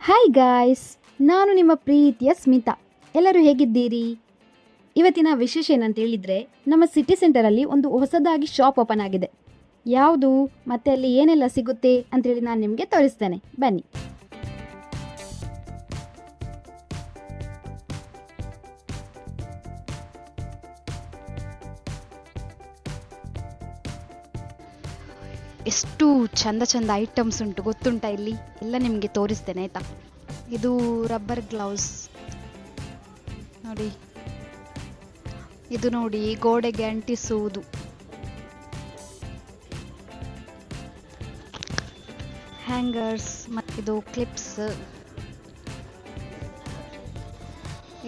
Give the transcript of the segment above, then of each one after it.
Hi guys, ನಾನು ನಿಮ್ಮ ಪ್ರೀತಿಯ ಸ್ಮಿತಾ. ಎಲ್ಲರೂ ಹೇಗಿದ್ದೀರಿ? ಇವತ್ತಿನ ವಿಶೇಷ ಏನಂತ ಹೇಳಿದರೆ, ನಮ್ಮ ಸಿಟಿ ಸೆಂಟರಲ್ಲಿ ಒಂದು ಹೊಸದಾಗಿ ಶಾಪ್ ಓಪನ್ ಆಗಿದೆ. ಯಾವುದು ಮತ್ತು ಅಲ್ಲಿ ಏನೆಲ್ಲ ಸಿಗುತ್ತೆ ಅಂತೇಳಿ ನಾನು ನಿಮಗೆ ತೋರಿಸ್ತೇನೆ, ಬನ್ನಿ. ಎಷ್ಟು ಚಂದ ಚಂದ ಐಟಮ್ಸ್ ಉಂಟು ಗೊತ್ತುಂಟ, ಇಲ್ಲಿ ಎಲ್ಲ ನಿಮಗೆ ತೋರಿಸ್ತೇನೆ ಆಯಿತಾ. ಇದು ರಬ್ಬರ್ ಗ್ಲೌಸ್ ನೋಡಿ, ಇದು ನೋಡಿ ಗೋಡೆಗೆ ಅಂಟಿಸುವುದು, ಹ್ಯಾಂಗರ್ಸ್, ಮತ್ತು ಇದು ಕ್ಲಿಪ್ಸ್.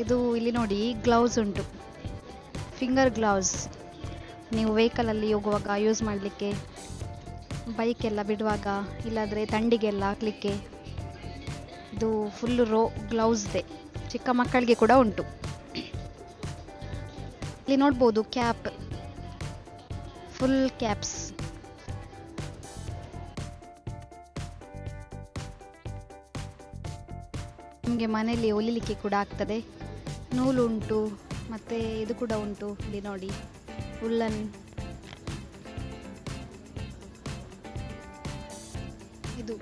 ಇದು ಇಲ್ಲಿ ನೋಡಿ ಗ್ಲೌಸ್ ಉಂಟು, ಫಿಂಗರ್ ಗ್ಲೌಸ್. ನೀವು ವೆಹಿಕಲಲ್ಲಿ ಹೋಗುವಾಗ ಯೂಸ್ ಮಾಡಲಿಕ್ಕೆ, ಬೈಕೆಲ್ಲ ಬಿಡುವಾಗ, ಇಲ್ಲಾದರೆ ಥಂಡಿಗೆಲ್ಲ ಹಾಕಲಿಕ್ಕೆ. ಇದು ಫುಲ್ಲು ಗ್ಲೌಸ್ದೆ, ಚಿಕ್ಕ ಮಕ್ಕಳಿಗೆ ಕೂಡ ಉಂಟು. ಇಲ್ಲಿ ನೋಡ್ಬೋದು ಕ್ಯಾಪ್, ಫುಲ್ ಕ್ಯಾಪ್ಸ್. ನಿಮಗೆ ಮನೆಯಲ್ಲಿ ಹೊಲಿಲಿಕ್ಕೆ ಕೂಡ ಆಗ್ತದೆ. ನೂಲು ಉಂಟು, ಮತ್ತು ಇದು ಕೂಡ ಉಂಟು. ಇಲ್ಲಿ ನೋಡಿ ಉಲ್ಲನ್. ಇದು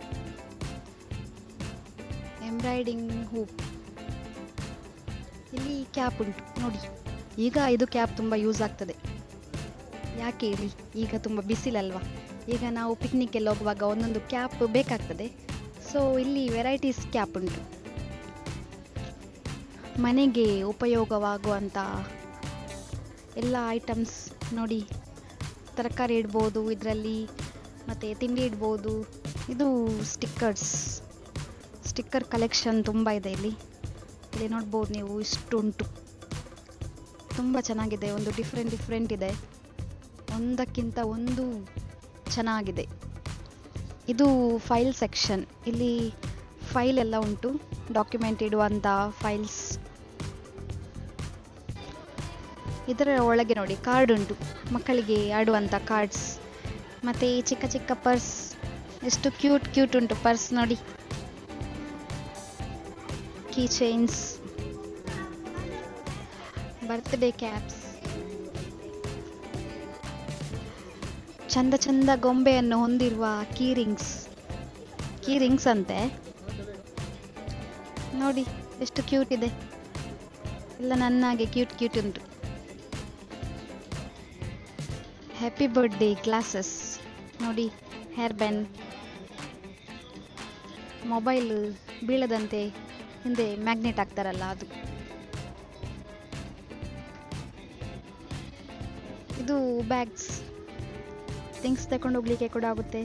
ಎಂಬ್ರಾಯ್ಡಿಂಗ್ ಹೂಪ್. ಇಲ್ಲಿ ಕ್ಯಾಪ್ ಉಂಟು ನೋಡಿ. ಈಗ ಇದು ಕ್ಯಾಪ್ ತುಂಬ ಯೂಸ್ ಆಗ್ತದೆ. ಯಾಕೆ ಹೇಳಿ, ಈಗ ತುಂಬ ಬಿಸಿಲಲ್ವಾ, ಈಗ ನಾವು ಪಿಕ್ನಿಕ್ ಎಲ್ಲ ಹೋಗುವಾಗ ಒಂದೊಂದು ಕ್ಯಾಪ್ ಬೇಕಾಗ್ತದೆ. ಸೊ ಇಲ್ಲಿ ವೆರೈಟೀಸ್ ಕ್ಯಾಪ್ ಉಂಟು. ಮನೆಗೆ ಉಪಯೋಗವಾಗುವಂಥ ಎಲ್ಲ ಐಟಮ್ಸ್ ನೋಡಿ. ತರಕಾರಿ ಇಡ್ಬೋದು ಇದರಲ್ಲಿ, ಮತ್ತು ತಿಂಡಿ ಇಡ್ಬೋದು. ಇದು ಸ್ಟಿಕ್ಕರ್ ಕಲೆಕ್ಷನ್ ತುಂಬ ಇದೆ ಇಲ್ಲಿ. ಇಲ್ಲಿ ನೋಡ್ಬೋದು ನೀವು, ಇಷ್ಟು ಉಂಟು. ತುಂಬ ಚೆನ್ನಾಗಿದೆ, ಒಂದು ಡಿಫ್ರೆಂಟ್ ಇದೆ, ಒಂದಕ್ಕಿಂತ ಒಂದು ಚೆನ್ನಾಗಿದೆ. ಇದು ಫೈಲ್ ಸೆಕ್ಷನ್. ಇಲ್ಲಿ ಫೈಲ್ ಎಲ್ಲ ಉಂಟು, ಡಾಕ್ಯುಮೆಂಟ್ ಇಡುವಂಥ ಫೈಲ್ಸ್. ಇದರ ಒಳಗೆ ನೋಡಿ ಕಾರ್ಡ್ ಉಂಟು, ಮಕ್ಕಳಿಗೆ ಆಡುವಂಥ ಕಾರ್ಡ್ಸ್. ಮತ್ತು ಈ ಚಿಕ್ಕ ಚಿಕ್ಕ ಪರ್ಸ್, ಎಷ್ಟು ಕ್ಯೂಟ್ ಉಂಟು ಪರ್ಸ್ ನೋಡಿ. ಕೀ ಚೈನ್ಸ್, ಬರ್ತ್ಡೇ ಕ್ಯಾಪ್ಸ್, ಚಂದ ಗೊಂಬೆಯನ್ನು ಹೊಂದಿರುವ ಕೀ ರಿಂಗ್ಸ್ ಅಂತೆ ನೋಡಿ. ಎಷ್ಟು ಕ್ಯೂಟ್ ಇದೆ, ಎಲ್ಲ ನನ್ನಾಗೆ ಕ್ಯೂಟ್ ಉಂಟು. ಹ್ಯಾಪಿ ಬರ್ತ್ಡೇ ಗ್ಲಾಸಸ್ ನೋಡಿ, ಹೇರ್ ಬ್ಯಾನ್, ಮೊಬೈಲ್ ಬೀಳದಂತೆ ಹಿಂದೆ ಮ್ಯಾಗ್ನೆಟ್ ಹಾಕ್ತಾರಲ್ಲ ಅದು. ಇದು ಬ್ಯಾಗ್ಸ್, ಥಿಂಗ್ಸ್ ತಗೊಂಡು ಹೋಗ್ಲಿಕ್ಕೆ ಕೂಡ ಆಗುತ್ತೆ.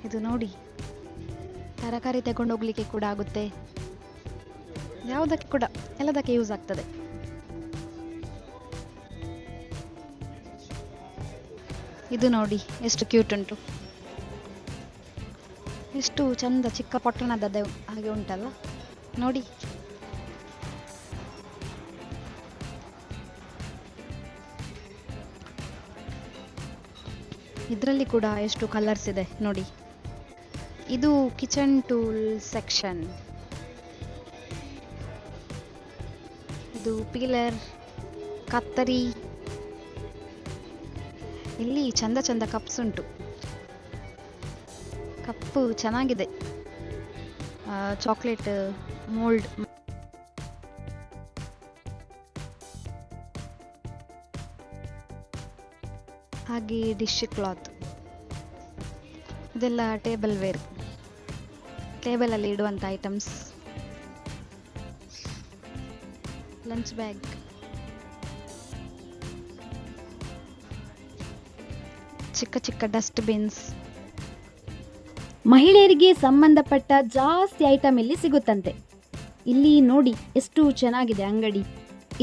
ಇದು ನೋಡಿ, ತರಕಾರಿ ತಗೊಂಡು ಹೋಗ್ಲಿಕ್ಕೆ ಕೂಡ ಆಗುತ್ತೆ. ಯಾವುದಕ್ಕೆ ಕೂಡ, ಎಲ್ಲದಕ್ಕೆ ಯೂಸ್ ಆಗ್ತದೆ. ಇದು ನೋಡಿ ಎಷ್ಟು ಕ್ಯೂಟ್ ಉಂಟು, ಎಷ್ಟು ಚಂದ, ಚಿಕ್ಕ ಪೊಟ್ಟಣದ ಹಾಗೆ ಉಂಟಲ್ಲ ನೋಡಿ. ಇದರಲ್ಲಿ ಕೂಡ ಎಷ್ಟು ಕಲರ್ಸ್ ಇದೆ ನೋಡಿ. ಇದು ಕಿಚನ್ ಟೂಲ್ ಸೆಕ್ಷನ್. ಇದು ಪೀಲರ್, ಕತ್ತರಿ. ಇಲ್ಲಿ ಚಂದ ಕಪ್ಸ್ ಉಂಟು. ಕಪ್ಪು ಚೆನ್ನಾಗಿದೆ, ಚಾಕ್ಲೇಟ್ ಮೋಲ್ಡ್. ಹಾಗೆ ಡಿಶ್ ಕ್ಲಾತ್. ಇದೆಲ್ಲ ಟೇಬಲ್ ವೇರ್, ಟೇಬಲಲ್ಲಿ ಇಡುವಂಥ ಐಟಮ್ಸ್. ಲಂಚ್ ಬ್ಯಾಗ್, ಚಿಕ್ಕ ಡಸ್ಟ್ ಬಿನ್ಸ್. ಮಹಿಳೆಯರಿಗೆ ಸಂಬಂಧಪಟ್ಟ ಜಾಸ್ತಿ ಐಟಮ್ ಇಲ್ಲಿ ಸಿಗುತ್ತಂತೆ. ಇಲ್ಲಿ ನೋಡಿ ಎಷ್ಟು ಚೆನ್ನಾಗಿದೆ ಅಂಗಡಿ.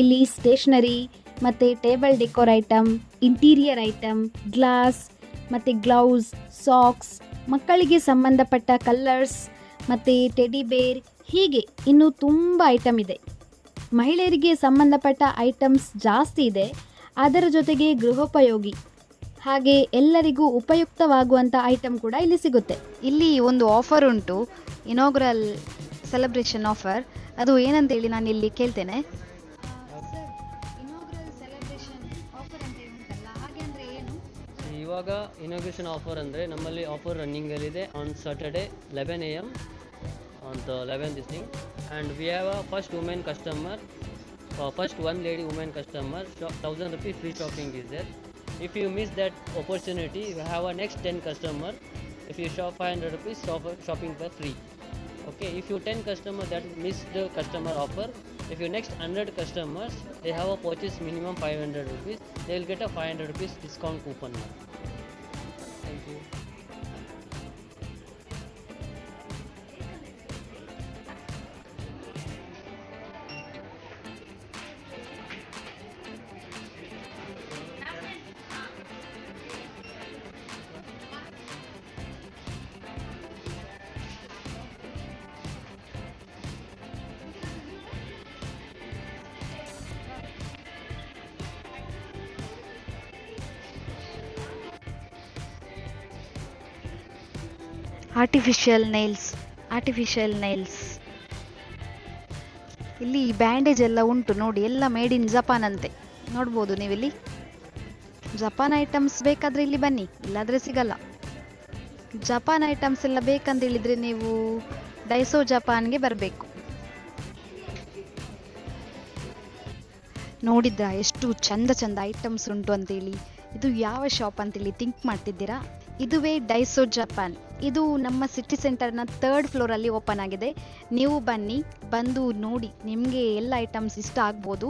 ಇಲ್ಲಿ ಸ್ಟೇಷನರಿ ಮತ್ತು table decor item, interior item, glass ಮತ್ತು ಗ್ಲೌಸ್, ಸಾಕ್ಸ್, ಮಕ್ಕಳಿಗೆ ಸಂಬಂಧಪಟ್ಟ ಕಲರ್ಸ್ ಮತ್ತು ಟೆಡಿ ಬೇರ್, ಹೀಗೆ ಇನ್ನೂ ತುಂಬ ಐಟಮ್ ಇದೆ. ಮಹಿಳೆಯರಿಗೆ ಸಂಬಂಧಪಟ್ಟ ಐಟಮ್ಸ್ ಜಾಸ್ತಿ ಇದೆ. ಅದರ ಜೊತೆಗೆ ಗೃಹೋಪಯೋಗಿ ಹಾಗೆ ಎಲ್ಲರಿಗೂ ಉಪಯುಕ್ತವಾಗುವಂಥ ಐಟಮ್ ಕೂಡ ಇಲ್ಲಿ ಸಿಗುತ್ತೆ. ಇಲ್ಲಿ ಒಂದು ಆಫರ್ ಉಂಟು, ಇನಾಗ್ರಲ್ ಸೆಲೆಬ್ರೇಷನ್ ಆಫರ್. ಅದು ಏನಂತೇಳಿ ನಾನು ಇಲ್ಲಿ ಕೇಳ್ತೇನೆ. ಇವಾಗ ಇನಾಗ್ರೇಷನ್ ಆಫರ್ ಅಂದರೆ ನಮ್ಮಲ್ಲಿ ಆಫರ್ ರನ್ನಿಂಗಲ್ಲಿದೆ on Saturday 11 AM on the 11th this thing, and we have a first women customer, first one lady women customer, 1000 rupees free shopping is there. If you miss that opportunity, you have a next 10 customer, if you shop 500 rupees shopping for free. Okay, if you 10 customer that miss the customer offer, if you next 100 customers they have a purchase minimum 500 rupees, they will get a 500 rupees discount coupon. Thank you. Artificial nails. ಇಲ್ಲಿ bandage ಎಲ್ಲ ಉಂಟು ನೋಡಿ, ಎಲ್ಲ made in Japan ಅಂತೆ. ನೋಡ್ಬೋದು ನೀವಿಲ್ಲಿ. Japan items ಬೇಕಾದರೆ ಇಲ್ಲಿ ಬನ್ನಿ, ಇಲ್ಲಾದರೆ ಸಿಗಲ್ಲ. ಜಪಾನ್ ಐಟಮ್ಸ್ ಎಲ್ಲ ಬೇಕಂತ ಹೇಳಿದರೆ ನೀವು ಡೈಸೋ ಜಪಾನ್ಗೆ ಬರಬೇಕು. ನೋಡಿದ್ರಾ ಎಷ್ಟು ಚಂದ ಚಂದ ಐಟಮ್ಸ್ ಉಂಟು ಅಂತೇಳಿ. ಇದು ಯಾವ ಶಾಪ್ ಅಂತೇಳಿ ಥಿಂಕ್ ಮಾಡ್ತಿದ್ದೀರಾ? ಇದುವೇ ಡೈಸೋ ಜಪಾನ್. ಇದು ನಮ್ಮ ಸಿಟಿ ಸೆಂಟರ್ನ 3rd ಫ್ಲೋರಲ್ಲಿ ಓಪನ್ ಆಗಿದೆ. ನೀವು ಬನ್ನಿ, ಬಂದು ನೋಡಿ, ನಿಮಗೆ ಎಲ್ಲ ಐಟಮ್ಸ್ ಇಷ್ಟ ಆಗ್ಬೋದು.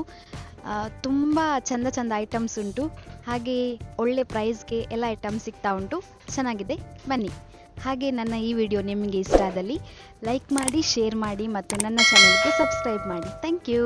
ತುಂಬ ಚಂದ ಚಂದ ಐಟಮ್ಸ್ ಉಂಟು, ಹಾಗೆ ಒಳ್ಳೆ ಪ್ರೈಸ್ಗೆ ಎಲ್ಲ ಐಟಮ್ಸ್ ಸಿಗ್ತಾ ಉಂಟು. ಚೆನ್ನಾಗಿದೆ, ಬನ್ನಿ. ಹಾಗೆ ನನ್ನ ಈ ವಿಡಿಯೋ ನಿಮಗೆ ಇಷ್ಟ ಆದಲ್ಲಿ ಲೈಕ್ ಮಾಡಿ, ಶೇರ್ ಮಾಡಿ ಮತ್ತು ನನ್ನ ಚಾನಲ್ಗೆ ಸಬ್ಸ್ಕ್ರೈಬ್ ಮಾಡಿ. Thank you.